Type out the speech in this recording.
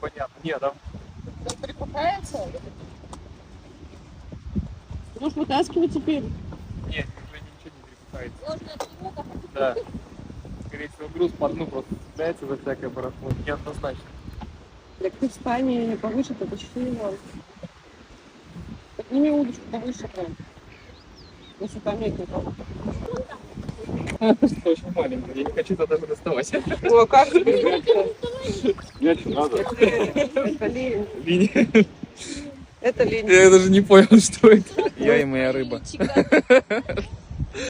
непонятно. Нет, там Припухается? Можешь вытаскивать теперь? нет, уже ничего не припухается. Можно от него. Да. Скорее всего, груз по дну просто цепляется за всякое барахло. Неоднозначно. Так ты встань повыше, потащи его. Подними удочку повыше прям. Если там нет никого. Просто очень маленький. Я не хочу туда даже доставать. О, как тебе? Мяч надо. Это лень. Линия. Это лень. Я даже не понял, что это. Я и моя рыба.